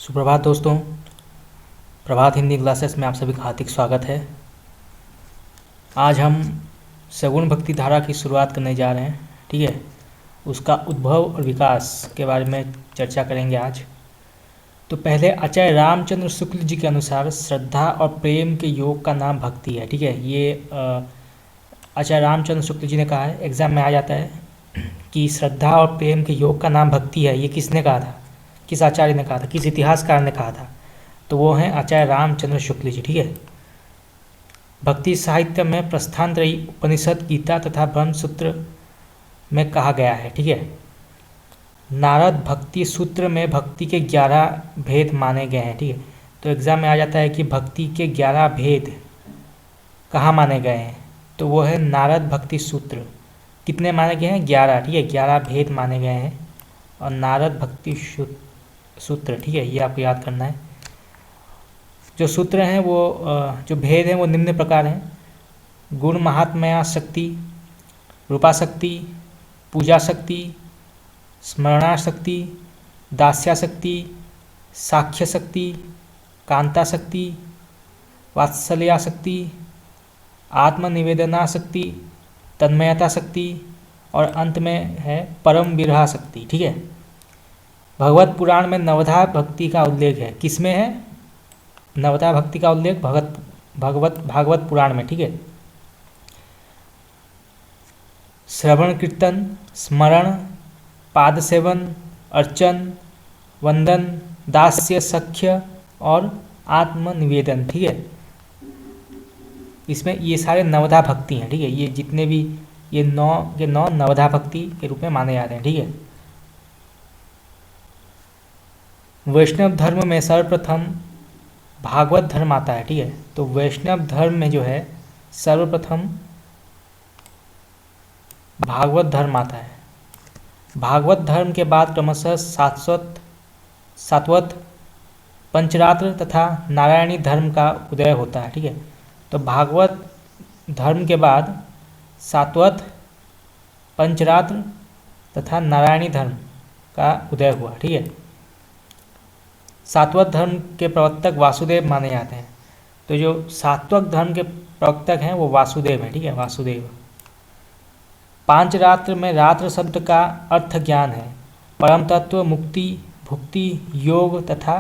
सुप्रभात दोस्तों। प्रभात हिंदी क्लासेस में आप सभी का हार्दिक स्वागत है। आज हम सगुण भक्ति धारा की शुरुआत करने जा रहे हैं। ठीक है, उसका उद्भव और विकास के बारे में चर्चा करेंगे आज। तो पहले आचार्य रामचंद्र शुक्ल जी के अनुसार श्रद्धा और प्रेम के योग का नाम भक्ति है। ठीक है, ये आचार्य रामचंद्र शुक्ल जी ने कहा है, एग्जाम में आ जाता है कि श्रद्धा और प्रेम के योग का नाम भक्ति है। ये किसने कहा था, किस आचार्य ने कहा था, किस इतिहासकार ने कहा था? तो वो हैं आचार्य रामचंद्र शुक्ल जी। ठीक है, भक्ति साहित्य में प्रस्थानत्रयी, उपनिषद, गीता तथा ब्रह्मसूत्र में कहा गया है। ठीक है, नारद भक्ति सूत्र में भक्ति के 11 भेद माने गए हैं। ठीक है, तो एग्जाम में आ जाता है कि भक्ति के 11 भेद कहाँ माने गए हैं, तो वो है नारद भक्ति सूत्र। कितने माने गए हैं? 11। ठीक है, 11 भेद माने गए हैं और नारद भक्ति सूत्र। ठीक है, ये आपको याद करना है। जो सूत्र हैं वो जो भेद हैं वो निम्न प्रकार हैं: गुण महात्म्या शक्ति, रूपा शक्ति, पूजा शक्ति, स्मरणा शक्ति, दास्या शक्ति, साख्य शक्ति, कांता शक्ति, वात्सल्या शक्ति, आत्मनिवेदना शक्ति, तन्मयता शक्ति और अंत में है परम विरहा शक्ति। ठीक है, भगवत पुराण में नवधा भक्ति का उल्लेख है। किसमें है नवधा भक्ति का उल्लेख? भागवत पुराण में। ठीक है, श्रवण कीर्तन, स्मरण, पाद सेवन, अर्चन, वंदन, दास्य, सख्य और आत्मनिवेदन। ठीक है, इसमें ये सारे नवधा भक्ति हैं। ठीक है, ये जितने भी ये नौ नवधा भक्ति के रूप में माने जाते हैं। ठीक है, वैष्णव धर्म में सर्वप्रथम भागवत धर्म आता है। ठीक है, तो वैष्णव धर्म में जो है सर्वप्रथम भागवत धर्म आता है। भागवत धर्म के बाद क्रमशः सात्वत, पंचरात्र तथा नारायणी धर्म का उदय होता है। ठीक है, तो भागवत धर्म के बाद सात्वत, पंचरात्र तथा नारायणी धर्म का उदय हुआ। ठीक है, सात्वत धर्म के प्रवर्तक वासुदेव माने जाते हैं। तो जो सात्वत धर्म के प्रवर्तक हैं वो वासुदेव हैं। ठीक है, वासुदेव। पांच रात्र में रात्र शब्द का अर्थ ज्ञान है, परम तत्व, मुक्ति, भुक्ति, योग तथा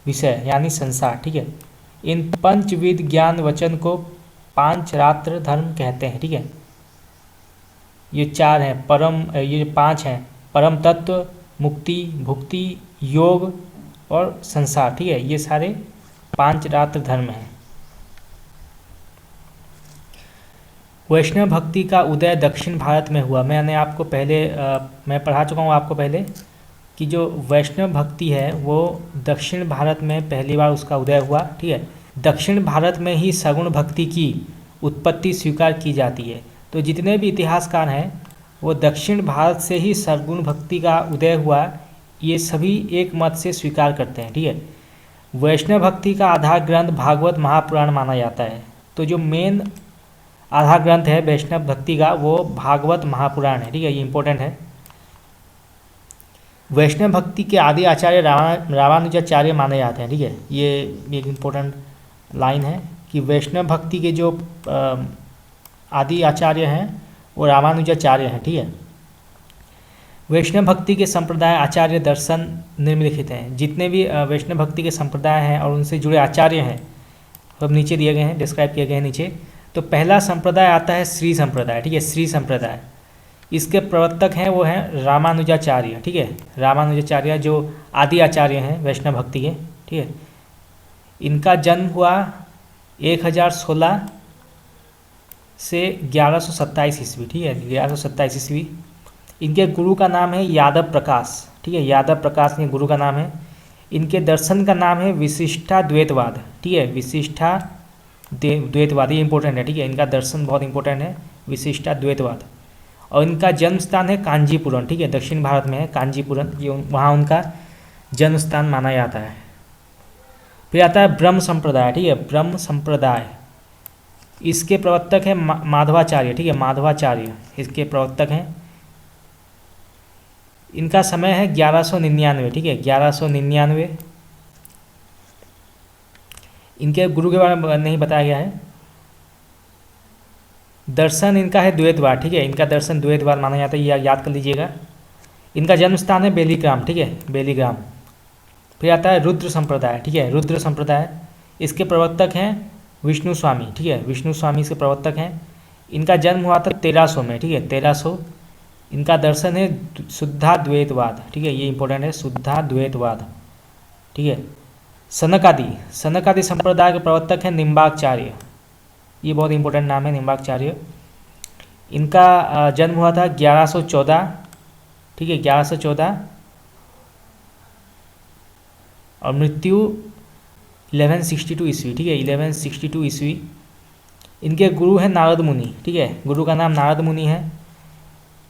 विषय यानी संसार। ठीक है, इन पंचविध ज्ञान वचन को पांच रात्र धर्म कहते हैं। ठीक है, ये चार हैं ये 5 हैं: परम तत्व, मुक्ति, भुक्ति, योग और संसार। ठीक है, ये सारे 5 रात्र धर्म हैं। वैष्णव भक्ति का उदय दक्षिण भारत में हुआ। मैंने आपको पहले मैं पढ़ा चुका हूँ आपको पहले कि जो वैष्णव भक्ति है वो दक्षिण भारत में पहली बार उसका उदय हुआ। ठीक है, दक्षिण भारत में ही सगुण भक्ति की उत्पत्ति स्वीकार की जाती है। तो जितने भी इतिहासकार हैं वो दक्षिण भारत से ही सगुण भक्ति का उदय हुआ, ये सभी एक मत से स्वीकार करते हैं। ठीक है, वैष्णव भक्ति का आधार ग्रंथ भागवत महापुराण माना जाता है। तो जो मेन आधार ग्रंथ है वैष्णव भक्ति का वो भागवत महापुराण है। ठीक है, ये इंपॉर्टेंट है। वैष्णव भक्ति के आदि आचार्य रामानुजाचार्य माने जाते हैं। ठीक है, ये एक इम्पोर्टेंट लाइन है कि वैष्णव भक्ति के जो आदि आचार्य हैं वो रामानुजाचार्य हैं। ठीक है, वैष्णव भक्ति के संप्रदाय, आचार्य, दर्शन निम्नलिखित हैं। जितने भी वैष्णव भक्ति के संप्रदाय हैं और उनसे जुड़े आचार्य हैं सब नीचे दिए गए हैं, डिस्क्राइब किए गए हैं नीचे। तो पहला संप्रदाय आता है श्री संप्रदाय। ठीक है, श्री संप्रदाय, इसके प्रवर्तक हैं वो हैं रामानुजाचार्य। ठीक है, रामानुजाचार्य जो आदि आचार्य हैं वैष्णव भक्ति के। ठीक है, इनका जन्म हुआ 1016 से 1127 ईस्वी। ठीक है, 1127 ईस्वी। इनके गुरु का नाम है यादव प्रकाश। ठीक है, यादव प्रकाश इनके गुरु का नाम है। इनके दर्शन का नाम है विशिष्टा द्वैतवाद। ठीक है, विशिष्टा द्वैतवाद, ये इंपॉर्टेंट है। ठीक है, इनका दर्शन बहुत इंपॉर्टेंट है, विशिष्टा द्वैतवाद। और इनका जन्म स्थान है कांजीपुरम। ठीक है, दक्षिण भारत में है कांजीपुरम, ये वहाँ उनका जन्म स्थान माना जाता है। फिर आता है ब्रह्म संप्रदाय। ठीक है, ब्रह्म संप्रदाय, इसके प्रवर्तक हैं माधवाचार्य। ठीक है, माधवाचार्य इसके प्रवर्तक हैं। इनका समय है 1199। ठीक है, 1199 इनके गुरु के बारे में नहीं बताया गया है। दर्शन इनका है द्वैतवाद, ठीक है, इनका दर्शन द्वैतवाद माना जाता है, ये याद कर लीजिएगा। इनका जन्म स्थान है बेलीग्राम, ठीक है, बेलीग्राम। फिर आता है रुद्र संप्रदाय, ठीक है, रुद्र संप्रदाय। इसके प्रवर्तक हैं विष्णु स्वामी, ठीक है, विष्णु स्वामी इसके प्रवर्तक हैं। इनका जन्म हुआ था 1300 में, ठीक है, 1300। इनका दर्शन है शुद्धाद्वैतवाद, ठीक है, ये इंपॉर्टेंट है, शुद्धाद्वैतवाद, ठीक है। सनकादि संप्रदाय के प्रवर्तक हैं निम्बाचार्य, ये बहुत इंपॉर्टेंट नाम है निम्बाचार्य। इनका जन्म हुआ था 1114, ठीक है, 1114, और मृत्यु 1162 ईस्वी, ठीक है, 1162 ईस्वी। इनके गुरु हैं नारद मुनि, ठीक है, गुरु का नाम नारद मुनि है।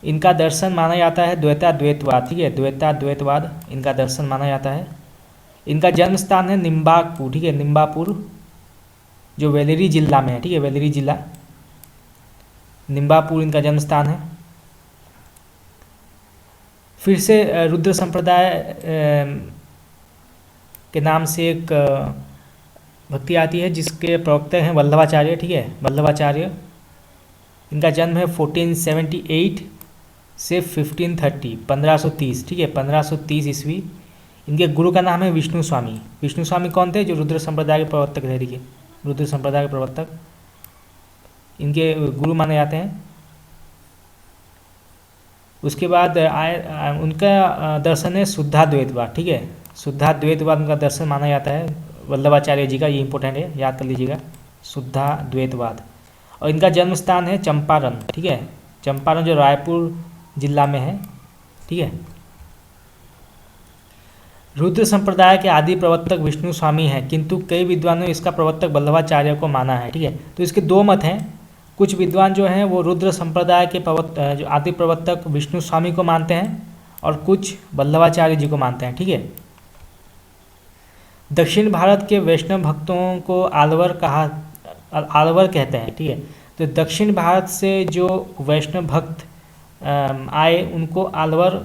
इनका दर्शन माना जाता है द्वैताद्वैतवाद, ठीक है, द्वैताद्वैतवाद इनका दर्शन माना जाता है। इनका जन्म स्थान है निम्बापुर, ठीक है, निम्बापुर, जो वेलेरी जिला में है, ठीक है, वेलेरी जिला, निम्बापुर इनका जन्म स्थान है। फिर से रुद्र संप्रदाय के नाम से एक भक्ति आती है जिसके प्रवक्ता हैं वल्लभाचार्य, ठीक है, वल्लभाचार्य। इनका जन्म है 1478 से 1530, 1530, ठीक है, 1530 ईस्वी। इनके गुरु का नाम है विष्णु स्वामी। विष्णु स्वामी कौन थे? जो रुद्र संप्रदाय के प्रवर्तक थे, देखिए, रुद्र संप्रदाय के प्रवर्तक इनके गुरु माने जाते हैं। उसके बाद उनका दर्शन है शुद्धाद्वैतवाद, ठीक है, शुद्धाद्वैतवाद उनका दर्शन माना जाता है वल्लभाचार्य जी का, ये इंपॉर्टेंट है, याद कर लीजिएगा, शुद्धाद्वैतवाद। और इनका जन्म स्थान है चंपारण, ठीक है, चंपारण जो रायपुर जिला में है, ठीक है। रुद्र संप्रदाय के आदि प्रवर्तक विष्णु स्वामी हैं, किंतु कई विद्वानों ने इसका प्रवर्तक वल्लभाचार्य को माना है, ठीक है। तो इसके दो मत हैं, कुछ विद्वान जो हैं वो रुद्र संप्रदाय के जो आदि प्रवर्तक विष्णु स्वामी को मानते हैं और कुछ वल्लभाचार्य जी को मानते हैं, ठीक है। दक्षिण भारत के वैष्णव भक्तों को आलवर कहते हैं, ठीक है। तो दक्षिण भारत से जो वैष्णव भक्त आए उनको आलवर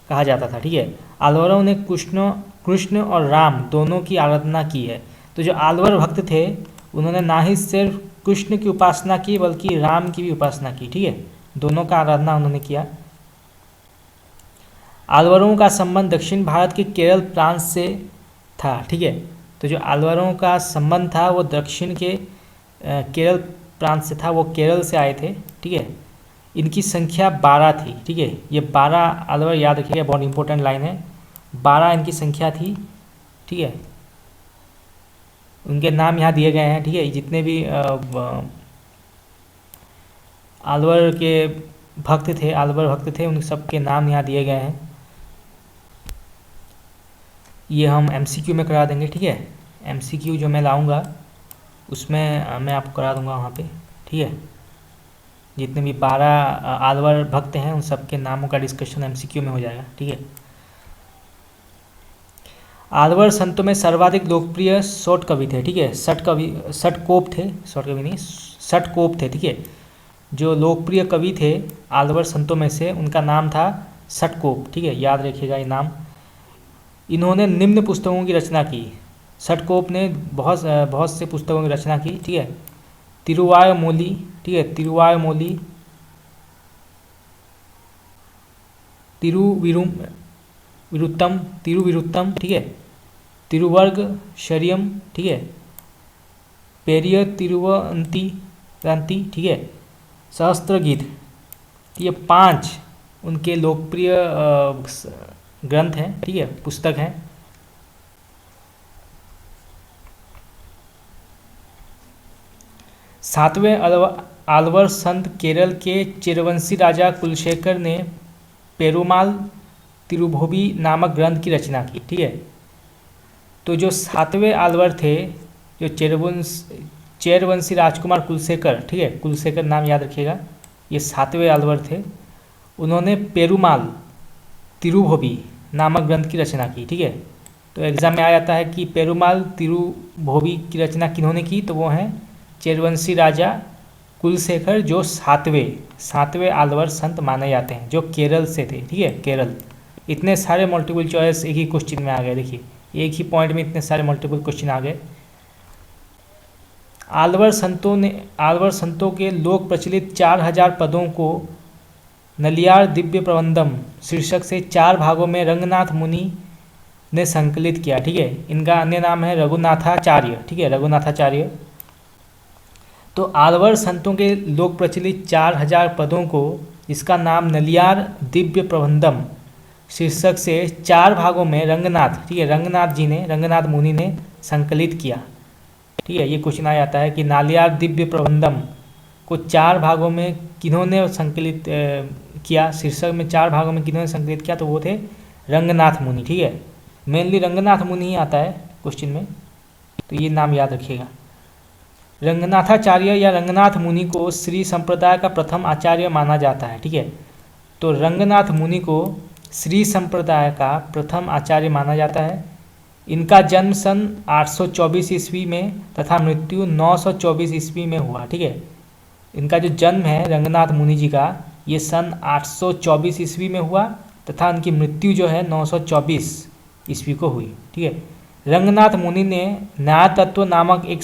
कहा जाता था, ठीक है। आलवरों ने कृष्ण और राम दोनों की आराधना की है। तो जो आलवर भक्त थे उन्होंने ना ही सिर्फ कृष्ण की उपासना की बल्कि राम की भी उपासना की, ठीक है, दोनों का आराधना उन्होंने किया। आलवरों का संबंध दक्षिण भारत के केरल प्रांत से था, ठीक है। तो जो आलवरों का संबंध था वो दक्षिण के केरल प्रांत से था, वो केरल से आए थे, ठीक है। इनकी संख्या 12 थी, ठीक है, ये 12 आलवर याद रखिएगा, बहुत इंपॉर्टेंट लाइन है, 12 इनकी संख्या थी, ठीक है। उनके नाम यहाँ दिए गए हैं, ठीक है, जितने भी आलवर के आलवर भक्त थे उन सबके नाम यहाँ दिए गए हैं। ये हम एमसीक्यू में करा देंगे, ठीक है, एमसीक्यू जो मैं लाऊंगा उसमें मैं आपको करा दूंगा वहाँ पे, ठीक है। जितने भी 12 आलवर भक्त हैं उन सबके नामों का डिस्कशन एमसीक्यू में हो जाएगा, ठीक है। आलवर संतों में सर्वाधिक लोकप्रिय शॉर्ट कवि थे, ठीक है, षटकोप थे, ठीक है। जो लोकप्रिय कवि थे आलवर संतों में से उनका नाम था षटकोप, ठीक है, याद रखिएगा ये नाम। इन्होंने निम्न पुस्तकों की रचना की। षटकोप ने बहुत से पुस्तकों की रचना की, ठीक है। तिरुवायुमोली, ठीक है, तिरुवायुमोली, तिरुविरुत्तम, ठीक है, तिरुवर्ग शरियम, ठीक है, पेरिय तिरुवंती, ठीक है, सहस्त्र गीत। ये 5 उनके लोकप्रिय ग्रंथ हैं, ठीक है, पुस्तक हैं। सातवें आलवर संत केरल के चेरवंशी राजा कुलशेखर ने पेरुमाल तिरुभोबी नामक ग्रंथ की रचना की, ठीक है। तो जो 7वें आलवर थे, जो चेरवंशी राजकुमार कुलशेखर, ठीक है, कुलशेखर नाम याद रखिएगा, ये 7वें आलवर थे। उन्होंने पेरुमाल तिरुभोबी नामक ग्रंथ की रचना की, ठीक है। तो एग्जाम में आ जाता है कि पेरुमाल तिरुभोबी की रचना किन्होंने की, तो वो हैं चेरवंशी राजा कुलशेखर, जो 7वें आलवर संत माने जाते हैं, जो केरल से थे, ठीक है, केरल। इतने सारे मल्टीपल चॉइस एक ही क्वेश्चन में आ गए, देखिए एक ही पॉइंट में इतने सारे मल्टीपल क्वेश्चन आ गए। आल्वर संतों के लोक प्रचलित 4000 पदों को नलियार दिव्य प्रबंधम शीर्षक से 4 भागों में रंगनाथ मुनि ने संकलित किया। ठीक है, इनका अन्य नाम है रघुनाथाचार्य। ठीक है, रघुनाथाचार्य। तो आल्वर संतों के लोक प्रचलित 4000 पदों को, इसका नाम नलियार दिव्य प्रबंधम शीर्षक से 4 भागों में रंगनाथ, ठीक है, रंगनाथ मुनि ने संकलित किया। ठीक है, ये क्वेश्चन आ जाता है कि नालियार दिव्य प्रबंधम को 4 भागों में किन्होंने संकलित किया, शीर्षक में 4 भागों में किन्होंने संकलित किया, तो वो थे रंगनाथ मुनि। ठीक है, मेनली रंगनाथ मुनि ही आता है क्वेश्चन में, तो ये नाम याद रखिएगा। रंगनाथाचार्य या रंगनाथ मुनि को श्री संप्रदाय का प्रथम आचार्य माना जाता है। ठीक है, तो रंगनाथ मुनि को श्री संप्रदाय का प्रथम आचार्य माना जाता है। इनका जन्म सन 824 ईस्वी में तथा मृत्यु 924 ईस्वी में हुआ। ठीक है, इनका जो जन्म है रंगनाथ मुनि जी का, ये सन 824 ईस्वी में हुआ तथा उनकी मृत्यु जो है 924 ईस्वी को हुई। ठीक है, रंगनाथ मुनि ने न्याय तत्व नामक एक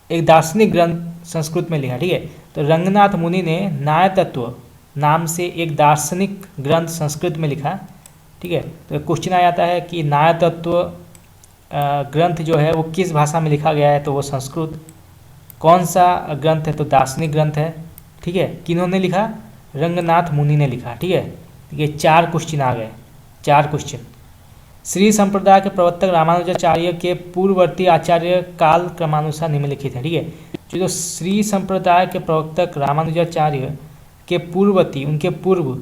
एक दार्शनिक ग्रंथ संस्कृत में लिखा। ठीक है, तो रंगनाथ मुनि ने न्याय तत्व नाम से एक दार्शनिक ग्रंथ संस्कृत में लिखा। ठीक है, तो क्वेश्चन आ जाता है कि न्याय तत्व ग्रंथ जो है वो किस भाषा में लिखा गया है, तो वो संस्कृत। कौन सा ग्रंथ है, तो दार्शनिक ग्रंथ है। ठीक है, किन्होंने लिखा, रंगनाथ मुनि ने लिखा। ठीक है, ये 4 क्वेश्चन आ गए, 4 क्वेश्चन। श्री संप्रदाय के प्रवर्तक रामानुजाचार्य के पूर्ववर्ती आचार्य काल क्रमानुसार निम्नलिखित है। ठीक है, जो श्री संप्रदाय के प्रवर्तक रामानुजाचार्य के पूर्ववर्ती, उनके पूर्व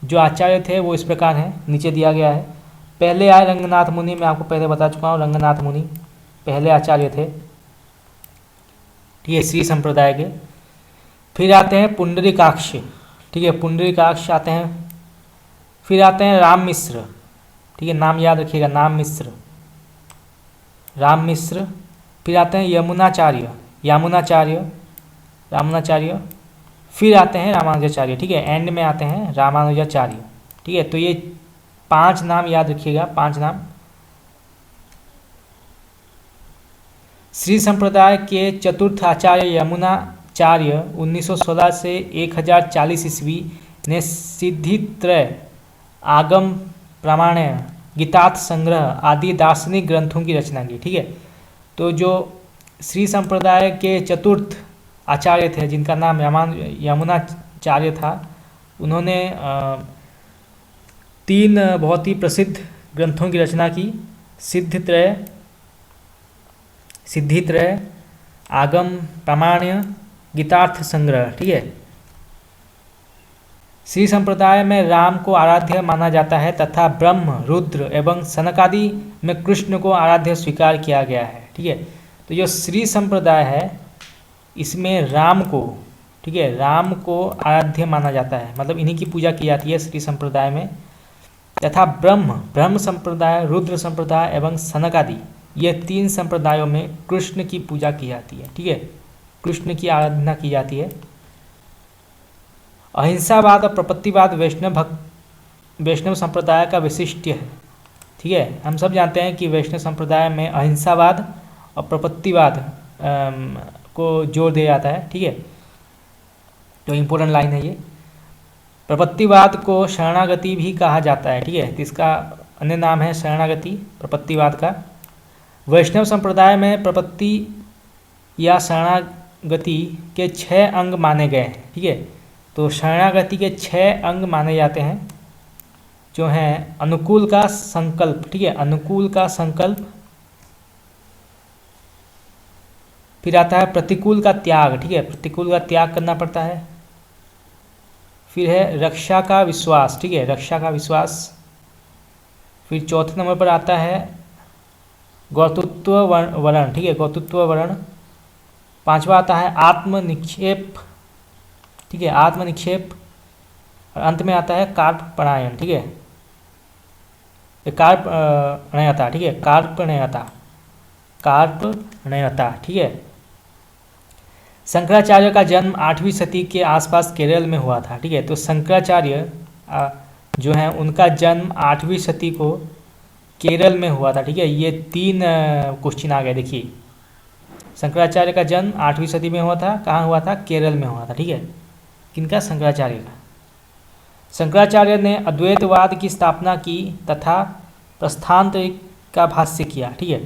जो आचार्य थे वो इस प्रकार हैं, नीचे दिया गया है। पहले आए रंगनाथ मुनि, मैं आपको पहले बता चुका हूँ, रंगनाथ मुनि पहले आचार्य थे। ठीक है, श्री संप्रदाय के। फिर आते हैं पुंडरीकाक्ष। ठीक है, पुंडरीकाक्ष आते हैं। फिर आते हैं राम मिश्र। ठीक है, नाम याद रखिएगा, राम मिश्र। फिर आते हैं रामानुजाचार्य। फिर आते हैं रामानुजाचार्य। ठीक है, एंड में आते हैं रामानुजाचार्य। ठीक है, तो ये 5 नाम याद रखिएगा, 5 नाम। श्री संप्रदाय के चतुर्थ आचार्य यमुनाचार्य 1916 से 1040 ईस्वी ने सिद्धित्रय, आगम प्रामाण्य, गीतार्थ संग्रह आदि दार्शनिक ग्रंथों की रचना की। ठीक है, तो जो श्री संप्रदाय के चतुर्थ आचार्य थे, जिनका नाम यमुनाचार्य था, उन्होंने 3 बहुत ही प्रसिद्ध ग्रंथों की रचना की। सिद्धित्रय, आगम प्रामाण्य, गीतार्थ संग्रह। ठीक है, श्री संप्रदाय में राम को आराध्य माना जाता है तथा ब्रह्म, रुद्र एवं सनकादि में कृष्ण को आराध्य स्वीकार किया गया है। ठीक है, तो जो श्री संप्रदाय है इसमें राम को, ठीक है, राम को आराध्य माना जाता है, मतलब इन्हीं की पूजा की जाती है श्री संप्रदाय में। तथा ब्रह्म संप्रदाय, रुद्र संप्रदाय एवं सनकादि, ये 3 संप्रदायों में कृष्ण की पूजा की जाती है। ठीक है, कृष्ण की आराधना की जाती है। अहिंसावाद और प्रपत्तिवाद वैष्णव संप्रदाय का विशिष्ट है। ठीक है, हम सब जानते हैं कि वैष्णव संप्रदाय में अहिंसावाद और प्रपत्तिवाद को जोर दिया जाता है। ठीक है, तो इम्पोर्टेंट लाइन है ये। प्रपत्तिवाद को शरणागति भी कहा जाता है। ठीक है, तो इसका अन्य नाम है शरणागति, प्रपत्तिवाद का। वैष्णव संप्रदाय में प्रपत्ति या शरणागति के 6 अंग माने गए हैं। ठीक है, तो शरणागति के 6 अंग माने जाते हैं, जो हैं अनुकूल का संकल्प। ठीक है, अनुकूल का संकल्प। फिर आता है प्रतिकूल का त्याग। ठीक है, प्रतिकूल का त्याग करना पड़ता है। फिर है रक्षा का विश्वास। ठीक है, रक्षा का विश्वास। फिर चौथे नंबर पर आता है गौतुत्व वर्ण। ठीक है, गौतुत्व वर्ण। 5वां आता है आत्मनिक्षेप। ठीक है, आत्मनिक्षेप। और अंत में आता है कार्पणायन। ठीक है, कार्पण्यता। ठीक है, कार्पण्यता। ठीक है, शंकराचार्य का जन्म 8वीं सदी के आसपास केरल में हुआ था। ठीक है, तो शंकराचार्य जो हैं उनका जन्म 8वीं सदी को केरल में हुआ था। ठीक है, ये 3 क्वेश्चन आ गए। देखिए, शंकराचार्य का जन्म 8वीं सदी में हुआ था। कहाँ हुआ था? केरल में हुआ था। ठीक है, किनका? शंकराचार्य का। शंकराचार्य ने अद्वैतवाद की स्थापना की तथा प्रस्थानत्रयी का भाष्य किया। ठीक है,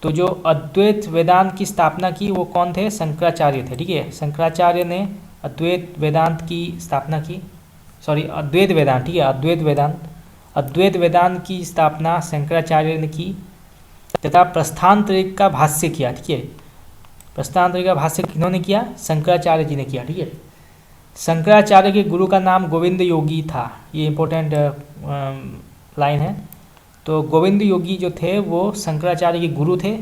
तो जो अद्वैत वेदांत की स्थापना की वो कौन थे? शंकराचार्य थे। ठीक है, शंकराचार्य ने अद्वैत वेदांत की स्थापना की, सॉरी अद्वैत वेदांत, ठीक है, अद्वैत वेदांत की स्थापना शंकराचार्य ने की तथा प्रस्थानत्रयी का भाष्य किया। ठीक है, प्रस्थानत्रयी का भाष्य किन्होंने किया? शंकराचार्य जी ने किया। ठीक है, शंकराचार्य के गुरु का नाम गोविंद योगी था। ये इंपॉर्टेंट लाइन है। तो गोविंद योगी जो थे वो शंकराचार्य के गुरु थे।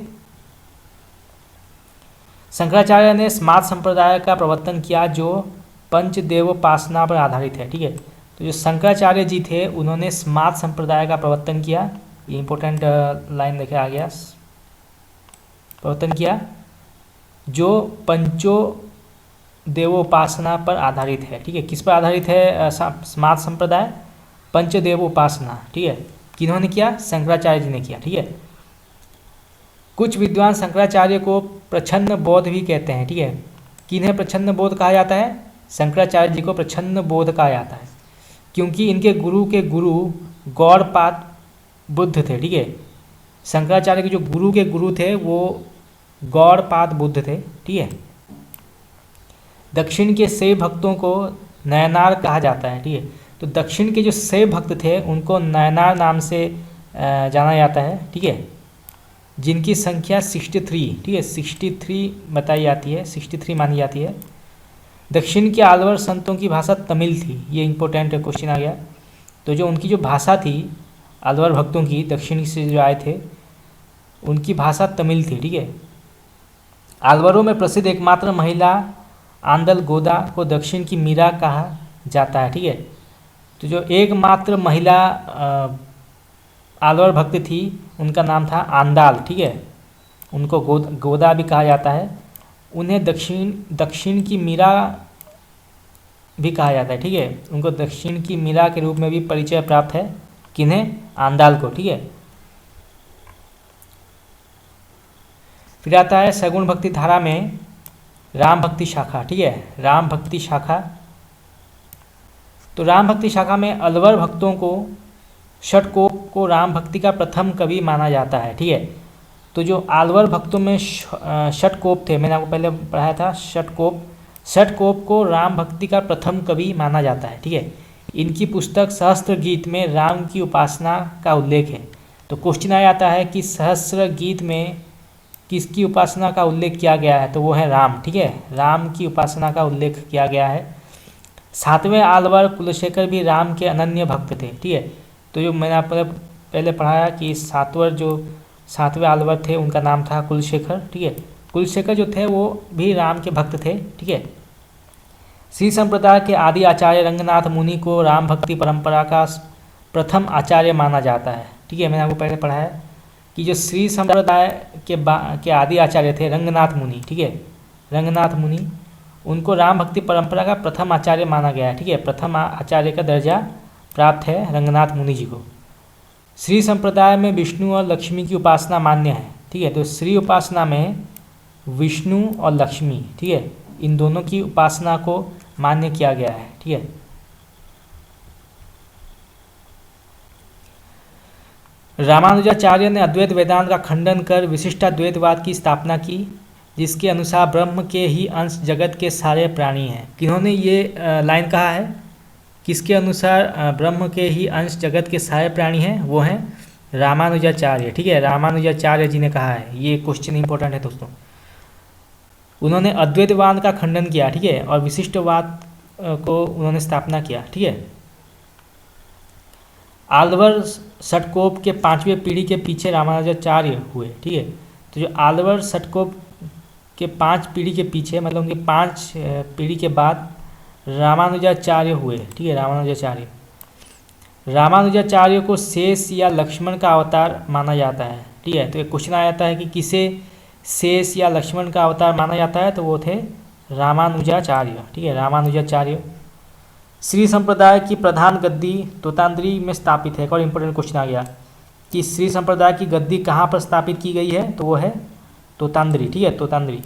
शंकराचार्य ने स्मार्त संप्रदाय का प्रवर्तन किया जो पंचदेवोपासना पर आधारित है। ठीक है, तो जो शंकराचार्य जी थे उन्होंने स्मार्त संप्रदाय का प्रवर्तन किया। ये इंपॉर्टेंट लाइन देखे आ गया, प्रवर्तन किया जो पंचो देवोपासना पर आधारित है। ठीक है, किस पर आधारित है? स्मार्त संप्रदाय, पंचदेव उपासना। ठीक है, किन्होंने किया? शंकराचार्य जी ने किया। ठीक है, कुछ विद्वान शंकराचार्य को प्रच्छन्न बौद्ध भी कहते हैं। ठीक है, किन्हें प्रच्छन्न बौद्ध कहा जाता है? शंकराचार्य जी को प्रच्छन्न बौद्ध कहा जाता है, क्योंकि इनके गुरु के गुरु गौड़पाद बुद्ध थे। ठीक है, शंकराचार्य के जो गुरु के गुरु थे वो गौड़पाद बुद्ध थे। ठीक है, दक्षिण के शैव भक्तों को नयनार कहा जाता है। ठीक है, तो दक्षिण के जो शैव भक्त थे उनको नयनार नाम से जाना जाता है। ठीक है, जिनकी संख्या 63, ठीक है, 63 बताई जाती है, 63 मानी जाती है। दक्षिण के आलवर संतों की भाषा तमिल थी। ये इंपॉर्टेंट क्वेश्चन आ गया। तो जो उनकी जो भाषा थी आलवर भक्तों की, दक्षिण से जो आए थे, उनकी भाषा तमिल थी। ठीक है, आलवरों में प्रसिद्ध एकमात्र महिला आंदल गोदा को दक्षिण की मीरा कहा जाता है। ठीक है, तो जो एकमात्र महिला आलवर भक्त थी उनका नाम था आंदाल। ठीक है, उनको गोदा भी कहा जाता है। उन्हें दक्षिण की मीरा भी कहा जाता है। ठीक है, उनको दक्षिण की मीरा के रूप में भी परिचय प्राप्त है। किन्हें? आंदाल को। ठीक है, फिर आता है सगुण भक्ति धारा में राम भक्ति शाखा। ठीक है, राम भक्ति शाखा। तो राम भक्ति शाखा में अलवर भक्तों को षटकोप को राम भक्ति का प्रथम कवि माना जाता है। ठीक है, तो जो आलवर भक्तों में षटकोप थे, मैंने आपको पहले पढ़ाया था, षटकोप को राम भक्ति का प्रथम कवि माना जाता है। ठीक है, इनकी पुस्तक सहस्त्र गीत में राम की उपासना का उल्लेख है। तो क्वेश्चन आ जाता है कि सहस्त्र गीत में किसकी उपासना का उल्लेख किया गया है? तो वो है राम। ठीक है, राम की उपासना का उल्लेख किया गया है। 7वें आलवर कुलशेखर भी राम के अनन्य भक्त थे। ठीक है, तो जो मैंने आप पहले पढ़ाया कि 7वें आलवर थे उनका नाम था कुलशेखर। ठीक है, कुलशेखर जो थे वो भी राम के भक्त थे। ठीक है, श्री संप्रदाय के आदि आचार्य रंगनाथ मुनि को राम भक्ति परंपरा का प्रथम आचार्य माना जाता है। ठीक है, मैंने आपको पहले पढ़ाया कि जो श्री संप्रदाय के आदि आचार्य थे रंगनाथ मुनि, ठीक है, रंगनाथ मुनि, उनको राम भक्ति परंपरा का प्रथम आचार्य माना गया है। ठीक है, प्रथम आचार्य का दर्जा प्राप्त है रंगनाथ मुनि जी को। श्री संप्रदाय में विष्णु और लक्ष्मी की उपासना मान्य है। ठीक है, तो श्री उपासना में विष्णु और लक्ष्मी, ठीक है, इन दोनों की उपासना को मान्य किया गया है। ठीक है, रामानुजाचार्य ने अद्वैत वेदांत का खंडन कर विशिष्टाद्वैतवाद की स्थापना की, जिसके अनुसार ब्रह्म के ही अंश जगत के सारे प्राणी हैं। किन्होंने ये लाइन कहा है? किसके अनुसार ब्रह्म के ही अंश जगत के सारे प्राणी हैं? वो हैं रामानुजाचार्य। ठीक है, रामानुजाचार्य जी ने कहा है। ये क्वेश्चन इंपॉर्टेंट है दोस्तों। उन्होंने अद्वैतवाद का खंडन किया। ठीक है, और विशिष्टवाद को उन्होंने स्थापना किया। ठीक है, आलवर षटकोप के 5वीं पीढ़ी के पीछे रामानुजाचार्य हुए। ठीक है, तो जो आलवर षटकोप के 5 पीढ़ी के पीछे, मतलब उनके 5 पीढ़ी के बाद रामानुजाचार्य हुए। ठीक है, रामानुजाचार्य को शेष या लक्ष्मण का अवतार माना जाता है। ठीक है, तो एक क्वेश्चन आ जाता है कि किसे शेष या लक्ष्मण का अवतार माना जाता है? तो वो थे रामानुजाचार्य। ठीक है, रामानुजाचार्य श्री संप्रदाय की प्रधान गद्दी तोतांद्री में स्थापित है। एक और इम्पोर्टेंट क्वेश्चन आ गया कि श्री संप्रदाय की गद्दी कहाँ पर स्थापित की गई है, तो वो है तोतांद्री, ठीक है, तोतांद्री।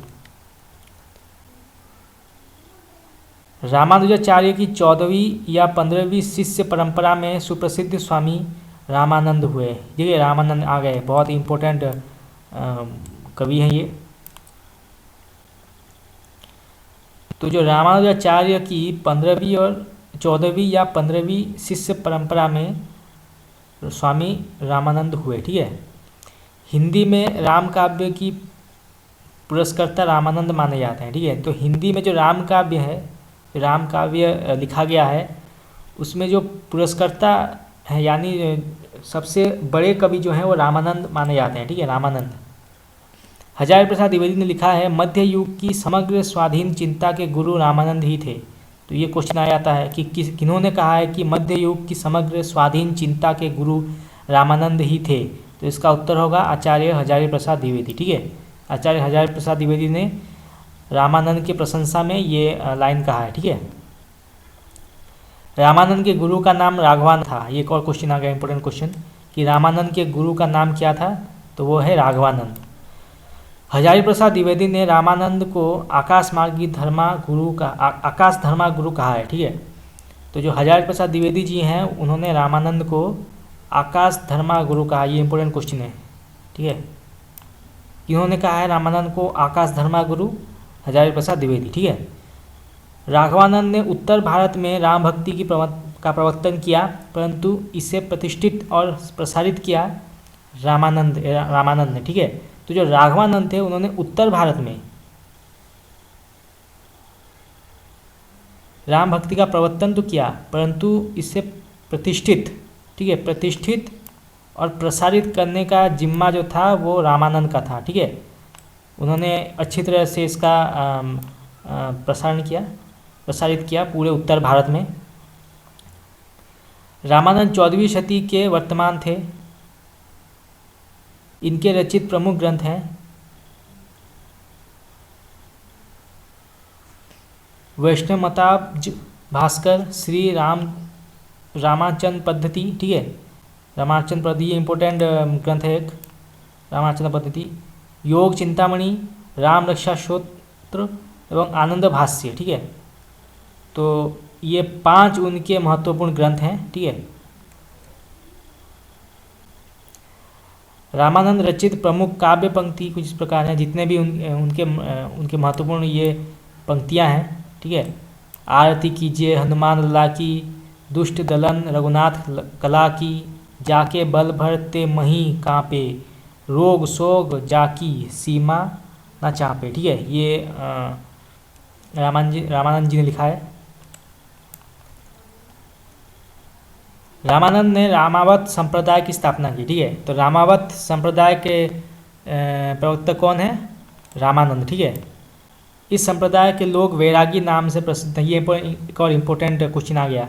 रामानुजाचार्य की 14वीं या 15वीं शिष्य परंपरा में सुप्रसिद्ध स्वामी रामानंद हुए। देखिए रामानंद आ गए, बहुत ही इंपॉर्टेंट कवि हैं ये। तो जो रामानुजाचार्य की 15वीं और 14वीं या 15वीं शिष्य परंपरा में स्वामी रामानंद हुए, ठीक है। हिंदी में राम काव्य की पुरस्कर्ता रामानंद माने जाते हैं, ठीक है। तो हिंदी में जो राम काव्य है, राम काव्य लिखा गया है, उसमें जो पुरस्कर्ता है यानी सबसे बड़े कवि जो हैं वो रामानंद माने जाते हैं, ठीक है, रामानंद। हजारी प्रसाद द्विवेदी ने लिखा है मध्य युग की समग्र स्वाधीन चिंता के गुरु रामानंद ही थे। तो ये क्वेश्चन आ जाता है कि किन्होंने कहा है कि मध्य युग की समग्र स्वाधीन चिंता के गुरु रामानंद ही थे। तो इसका उत्तर होगा आचार्य हजारी प्रसाद द्विवेदी, ठीक है। आचार्य हजारी प्रसाद द्विवेदी ने रामानंद की प्रशंसा में ये लाइन कहा है, ठीक है। रामानंद के गुरु का नाम राघवानंद था। ये एक और क्वेश्चन आ गया, इंपॉर्टेंट क्वेश्चन, कि रामानंद के गुरु का नाम क्या था, तो वो है राघवानंद। हजारी प्रसाद द्विवेदी ने रामानंद को आकाश धर्मा गुरु कहा है, ठीक है। तो जो हजारी प्रसाद द्विवेदी जी हैं उन्होंने रामानंद को आकाश धर्मा गुरु कहा। ये इंपॉर्टेंट क्वेश्चन है, ठीक है। किन्होंने कहा है रामानंद को आकाश धर्मा गुरु? हजारी प्रसाद द्विवेदी, ठीक है। राघवानंद ने उत्तर भारत में राम भक्ति की का प्रवर्तन किया, परंतु इसे प्रतिष्ठित और प्रसारित किया रामानंद ने, ठीक है। तो जो राघवानंद थे उन्होंने उत्तर भारत में राम भक्ति का प्रवर्तन तो किया, परंतु इसे प्रतिष्ठित, ठीक है, प्रतिष्ठित और प्रसारित करने का जिम्मा जो था वो रामानंद का था, ठीक है। उन्होंने अच्छी तरह से इसका प्रसारित किया पूरे उत्तर भारत में। रामानंद 14वीं शती के वर्तमान थे। इनके रचित प्रमुख ग्रंथ हैं वैष्णवमताब्ज भास्कर, श्री रामाचंद्र पद्धति, ठीक है, रामाचंद्र पद्धति ये इंपॉर्टेंट ग्रंथ है एक, रामाचंद्र पद्धति, योग चिंतामणि, राम रक्षा स्तोत्र एवं आनंद भाष्य, ठीक है। तो ये 5 उनके महत्वपूर्ण ग्रंथ हैं, ठीक है। रामानंद रचित प्रमुख काव्य पंक्ति कुछ इस प्रकार हैं, जितने भी उनके महत्वपूर्ण ये पंक्तियां हैं, ठीक है। आरती कीजिए हनुमान लला की, दुष्ट दलन रघुनाथ कला की, जाके बल भर ते मही कांपे, रोग सोग जाकी सीमा न चापे, ठीक है। ये रामानंद जी ने लिखा है। रामानंद ने रामावत संप्रदाय की स्थापना की, ठीक है। तो रामावत संप्रदाय के प्रवक्ता कौन है? रामानंद, ठीक है। इस संप्रदाय के लोग वैरागी नाम से प्रसिद्ध हैं। ये एक और इम्पोर्टेंट क्वेश्चन आ गया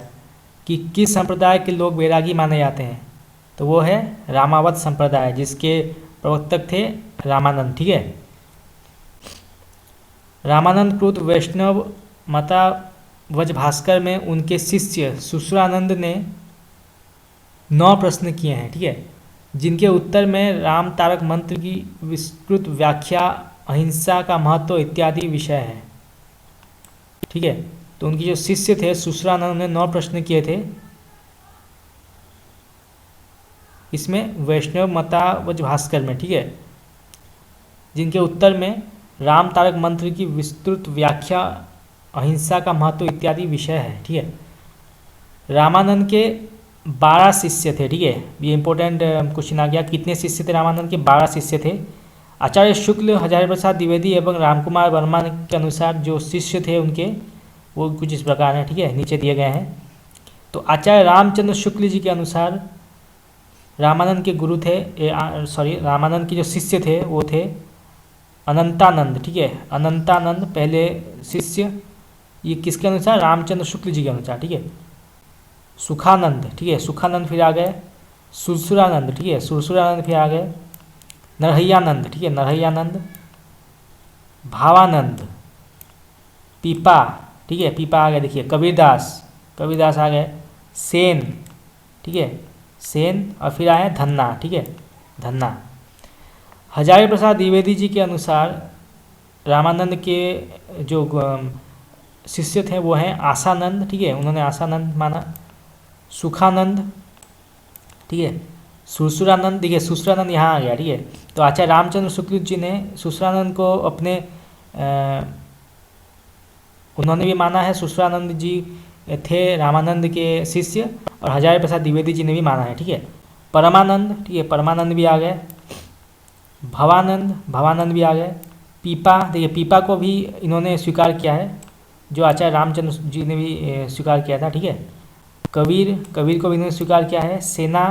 कि किस संप्रदाय के लोग वैरागी माने जाते हैं, तो वो है रामावत संप्रदाय, जिसके प्रवर्तक थे रामानंद, ठीक है। रामानंद कृत वैष्णव मतावज भास्कर में उनके शिष्य सुश्रानंद ने 9 प्रश्न किए हैं, ठीक है, जिनके उत्तर में राम तारक मंत्र की विस्तृत व्याख्या, अहिंसा का महत्व इत्यादि विषय है, ठीक है। तो उनके जो शिष्य थे सुश्रानंद ने 9 प्रश्न किए थे इसमें वैष्णव मतावज भास्कर में, ठीक है, जिनके उत्तर में राम तारक मंत्र की विस्तृत व्याख्या, अहिंसा का महत्व इत्यादि विषय है, ठीक है। रामानंद के 12 शिष्य थे, ठीक है। ये इंपॉर्टेंट क्वेश्चन आ गया, कितने शिष्य थे रामानंद के? 12 शिष्य थे। आचार्य शुक्ल, हजारी प्रसाद द्विवेदी एवं रामकुमार वर्मा के अनुसार जो शिष्य थे उनके वो कुछ इस प्रकार हैं, ठीक है, नीचे दिए गए हैं। तो आचार्य रामचंद्र शुक्ल जी के अनुसार रामानंद के गुरु थे, रामानंद के जो शिष्य थे वो थे अनंतानंद, ठीक है, अनंतानंद पहले शिष्य। ये किसके अनुसार? रामचंद्र शुक्ल जी के अनुसार, ठीक है। सुखानंद, ठीक है, सुखानंद फिर आ गए। सुरसुरानंद, ठीक है, सुरसुरानंद फिर आ गए। नरहैयानंद, ठीक है, नरहैयानंद। भावानंद, पीपा, ठीक है, पीपा आ गए। देखिए कबीरदास आ गए। सेन, ठीक है, सेन और फिर आए धन्ना, ठीक है, धन्ना। हजारी प्रसाद द्विवेदी जी के अनुसार रामानंद के जो शिष्य थे वो हैं आसानंद, ठीक है, उन्होंने आसानंद माना, सुखानंद, ठीक है, सुरसुरानंद, देखिए सुरसुरानंद यहाँ आ गया, ठीक है। तो आचार्य रामचंद्र शुक्ल जी ने सुरसुरानंद को अपने उन्होंने भी माना है, सुरसुरानंद जी थे रामानंद के शिष्य, और हजारी प्रसाद द्विवेदी जी ने भी माना है, ठीक है। परमानंद, ठीक है, परमानंद भी आ गए, भवानंद, भवानंद भी आ गए, पीपा, देखिए पीपा को भी इन्होंने स्वीकार किया है, जो आचार्य रामचंद्र जी ने भी स्वीकार किया था, ठीक है। कबीर, कबीर को भी इन्होंने स्वीकार किया है, सेना,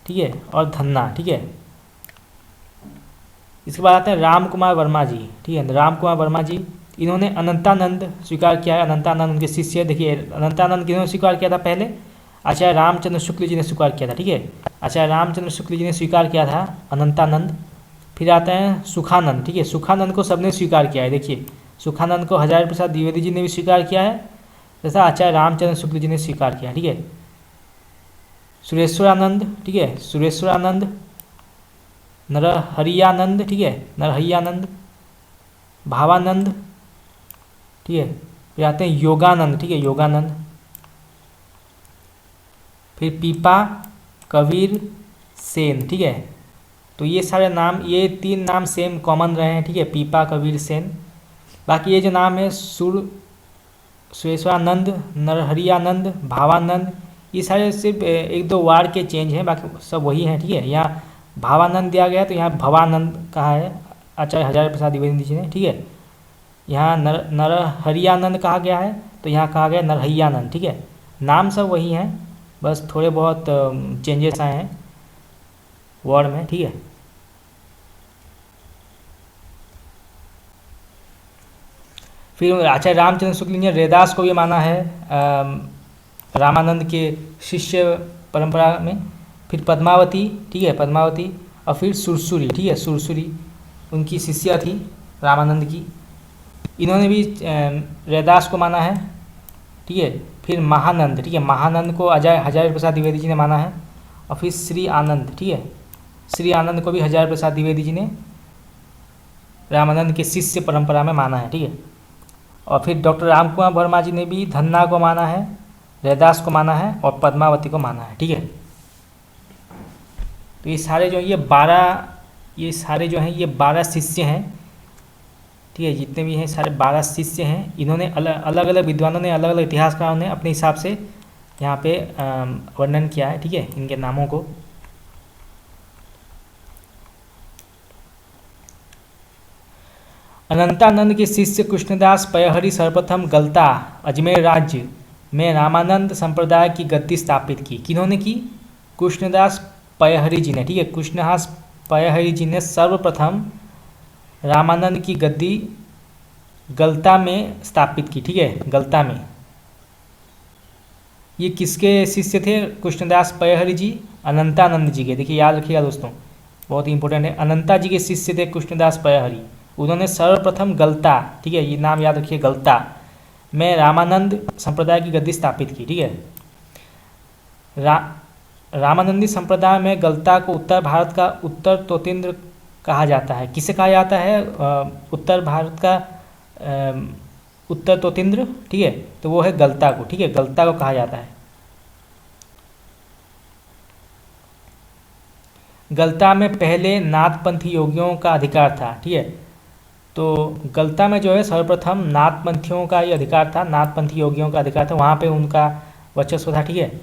ठीक है, और धन्ना, ठीक है। इसके बाद आते हैं राम कुमार वर्मा जी, ठीक है, राम कुमार वर्मा जी, इन्होंने अनंतानंद स्वीकार किया है, अनंतानंद उनके शिष्य। देखिए अनंतानंद किन्होंने स्वीकार किया था पहले? आचार्य रामचंद्र शुक्ल जी ने स्वीकार किया था, ठीक है, आचार्य रामचंद्र शुक्ल जी ने स्वीकार किया था अनंतानंद। फिर आते हैं सुखानंद, ठीक है, सुखानंद को सबने स्वीकार किया है, देखिए सुखानंद को हजारी प्रसाद द्विवेदी जी ने भी स्वीकार किया है, जैसा आचार्य रामचंद्र शुक्ल जी ने स्वीकार किया, ठीक है। सुरेश्वरानंद, ठीक है, सुरेश्वरानंद, नरहरियानंद, ठीक है, नरहरियानंद, भावानंद, ठीक है। फिर आते हैं योगानंद, ठीक है, योगानंद। फिर पीपा, कबीर, सेन, ठीक है। तो ये सारे नाम, ये 3 नाम सेम कॉमन रहे हैं, ठीक है, पीपा, कबीर, सेन। बाकी ये जो नाम है सुरेश्वरानंद, नरहरियानंद, भावानंद, ये सारे सिर्फ 1-2 वार के चेंज हैं, बाकी सब वही हैं, ठीक है। यहाँ भावानंद दिया गया तो यहाँ भवानंद कहा है आचार्य हजारी प्रसाद द्विवेदी जी ने, ठीक है। यहाँ नरहरियानंद कहा गया है तो यहाँ कहा गया नरहैयानंद, ठीक है। नाम सब वही हैं, बस थोड़े बहुत चेंजेस आए हैं वर्ड में, ठीक है। फिर आचार्य रामचंद्र शुक्ल ने रैदास को भी माना है रामानंद के शिष्य परंपरा में। फिर पद्मावती, ठीक है, पद्मावती, और फिर सुरसुरी, ठीक है, सुरसुरी उनकी शिष्या थी रामानंद की, इन्होंने भी रैदास को माना है, ठीक है। फिर महानंद, ठीक है, महानंद को हजारी प्रसाद द्विवेदी जी ने माना है। और फिर श्री आनंद, ठीक है, श्री आनंद को भी हजारी प्रसाद द्विवेदी जी ने रामानंद के शिष्य परंपरा में माना है, ठीक है। और फिर डॉक्टर राम कुमार वर्मा जी ने भी धन्ना को माना है, रैदास को माना है और पद्मावती को माना है, ठीक है। तो ये सारे जो ये 12 शिष्य हैं, ठीक है, जितने भी हैं सारे 12 शिष्य हैं। इन्होंने अलग अलग विद्वानों ने, अलग अलग इतिहासकारों ने अपने हिसाब से यहाँ पे वर्णन किया है, ठीक है, इनके नामों को। अनंतानंद के शिष्य कृष्णदास पयहरी सर्वप्रथम गलता अजमेर राज्य में रामानंद संप्रदाय की गद्दी स्थापित की। किन्होंने की? कृष्णदास पयहरी जी ने, ठीक है, कृष्णदास पयहरी जी ने सर्वप्रथम रामानंद की गद्दी गलता में स्थापित की, ठीक है, गलता में। ये किसके शिष्य थे? कृष्णदास पयहरी जी अनंतानंद जी के, देखिए याद रखिएगा दोस्तों, बहुत ही इंपॉर्टेंट है। अनंता जी के शिष्य थे कृष्णदास पयहरी, उन्होंने सर्वप्रथम गलता, ठीक है, ये नाम याद रखिए, गलता में रामानंद संप्रदाय की गद्दी स्थापित की, ठीक है। रामानंदी संप्रदाय में गलता को उत्तर भारत का उत्तर तोतेंद्र कहा जाता है। किसे कहा जाता है? उत्तर भारत का उत्तर तोतेंद्र, ठीक है, तो वो है गलता को, ठीक है, गलता को कहा जाता है। गलता में पहले नाथपंथी योगियों का अधिकार था, ठीक है, तो गलता में जो है सर्वप्रथम नाथपंथियों का ये अधिकार था, नाथपंथी योगियों का अधिकार था, वहाँ पे उनका वर्चस्व था, ठीक है।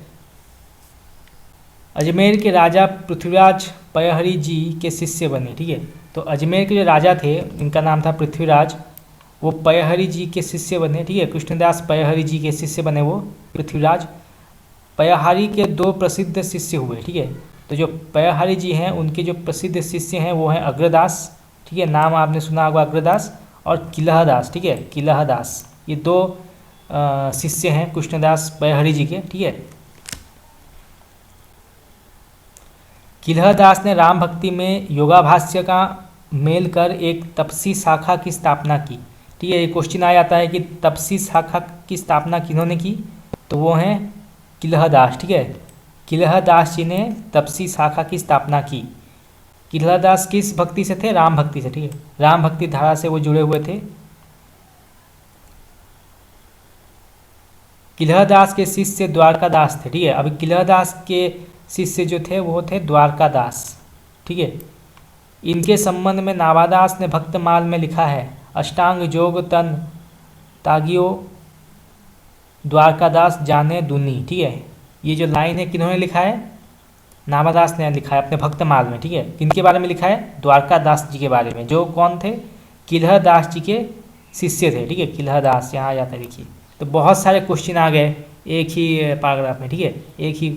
अजमेर के राजा पृथ्वीराज पयहरी जी के शिष्य बने, ठीक है, तो अजमेर के जो राजा थे इनका नाम था पृथ्वीराज, वो पयहरी जी के शिष्य बने, ठीक है, कृष्णदास पयहरी जी के शिष्य बने वो पृथ्वीराज। पयहरी के 2 प्रसिद्ध शिष्य हुए, ठीक है, तो जो पयहरी जी हैं उनके जो प्रसिद्ध शिष्य हैं वो हैं अग्रदास, ठीक है, नाम आपने सुना होगा अग्रदास, और किलहदास, ठीक है, किलहदास, ये 2 शिष्य हैं कृष्णदास पयहरी जी के, ठीक है। किलहदास ने राम भक्ति में योगाभाष्य का मेल कर एक तपसी शाखा की स्थापना की, ठीक है। ये क्वेश्चन आ जाता है कि तपसी शाखा की स्थापना किन्होंने की, तो वो हैं किलहदास, ठीक है, किलहदास जी ने तपसी शाखा की स्थापना की। किलहदास किस भक्ति से थे? राम भक्ति से, ठीक है, राम भक्ति धारा से वो जुड़े हुए थे। किलहदास के शिष्य द्वारकादास थे, ठीक है। अभी किलहदास के शिष्य जो थे वो थे द्वारकादास, ठीक है। इनके संबंध में नावादास ने भक्तमाल में लिखा है, अष्टांग जोग तन तागियो द्वारकादास जाने दुनी, ठीक है। ये जो लाइन है किन्होंने लिखा है? नावादास ने लिखा है अपने भक्तमाल में, ठीक है। किनके बारे में लिखा है? द्वारकादास जी के बारे में, जो कौन थे? किलहदास जी के शिष्य थे, ठीक है। किलहदास यहाँ आ जाता है, देखिए। तो बहुत सारे क्वेश्चन आ गए एक ही पैराग्राफ में, ठीक है, एक ही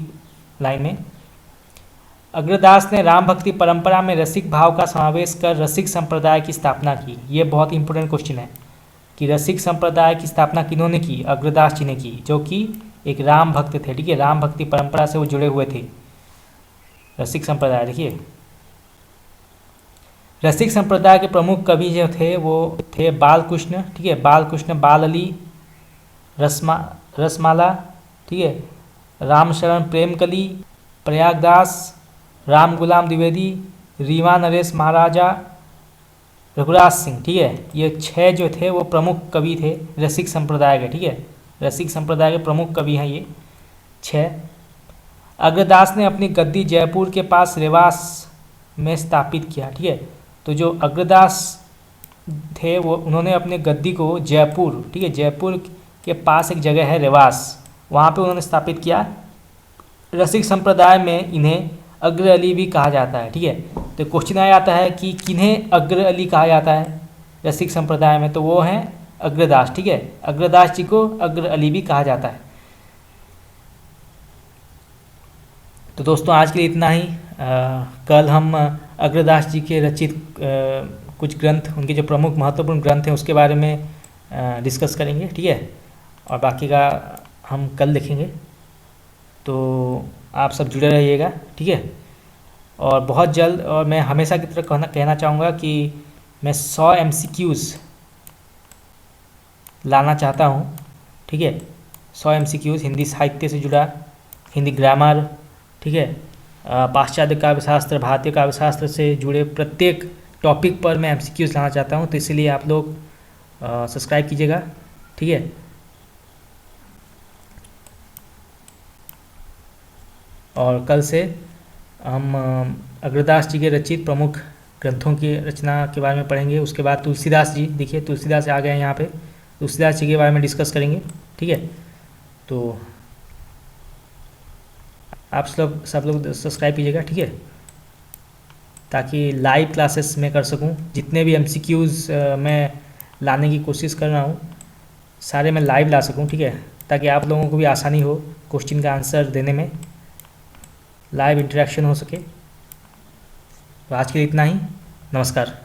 लाइन में। अग्रदास ने राम भक्ति परंपरा में रसिक भाव का समावेश कर रसिक संप्रदाय की स्थापना की। ये बहुत इंपॉर्टेंट क्वेश्चन है कि रसिक संप्रदाय की स्थापना किन्होंने की? अग्रदास जी ने की, जो कि एक राम भक्त थे, ठीक है। राम भक्ति परंपरा से वो जुड़े हुए थे, रसिक संप्रदाय। देखिए, रसिक संप्रदाय के प्रमुख कवि जो थे वो थे बालकृष्ण, ठीक है, बालकृष्ण, बाल अली, रसमाला, ठीक है, रामशरण प्रेमकली, प्रयागदास, राम गुलाम द्विवेदी, रीवा नरेश महाराजा, रघुराज सिंह, ठीक है। ये 6 जो थे वो प्रमुख कवि थे रसिक संप्रदाय के, ठीक है। रसिक संप्रदाय के प्रमुख कवि हैं ये 6। अग्रदास ने अपनी गद्दी जयपुर के पास रेवास में स्थापित किया, ठीक है। तो जो अग्रदास थे वो उन्होंने अपने गद्दी को जयपुर, ठीक है, जयपुर के पास एक जगह है रेवास, वहाँ पे उन्होंने स्थापित किया। रसिक संप्रदाय में इन्हें अग्र अली भी कहा जाता है, ठीक है। तो क्वेश्चन आ जाता है कि किन्हें अग्र अली कहा जाता है रसिक संप्रदाय में? तो वो हैं अग्रदास, ठीक है। अग्रदास जी को अग्र अली भी कहा जाता है। तो दोस्तों आज के लिए इतना ही। कल हम अग्रदास जी के रचित कुछ ग्रंथ, उनके जो प्रमुख महत्वपूर्ण ग्रंथ हैं उसके बारे में डिस्कस करेंगे, ठीक है। और बाकी का हम कल देखेंगे। तो आप सब जुड़े रहिएगा, ठीक है। और बहुत जल्द, और मैं हमेशा की तरह कहना चाहूँगा कि मैं 100 MCQs लाना चाहता हूँ, ठीक है। 100 MCQs हिंदी साहित्य से जुड़ा, हिंदी ग्रामर, ठीक है, पाश्चात्य काव्यशास्त्र, भारतीय काव्यशास्त्र से जुड़े प्रत्येक टॉपिक पर मैं MCQs लाना चाहता हूँ। तो इसलिए आप लोग सब्सक्राइब कीजिएगा, ठीक है। और कल से हम अग्रदास जी के रचित प्रमुख ग्रंथों की रचना के बारे में पढ़ेंगे। उसके बाद तुलसीदास जी, देखिए तुलसीदास आ गए हैं यहाँ पे, तुलसीदास जी के बारे में डिस्कस करेंगे, ठीक है। तो आप सब लोग सब्सक्राइब कीजिएगा, ठीक है, ताकि लाइव क्लासेस मैं कर सकूं। जितने भी MCQs मैं लाने की कोशिश कर रहा हूं सारे मैं लाइव ला सकूं, ठीक है, ताकि आप लोगों को भी आसानी हो क्वेश्चन का आंसर देने में, लाइव इंटरेक्शन हो सके। तो आज के लिए इतना ही। नमस्कार।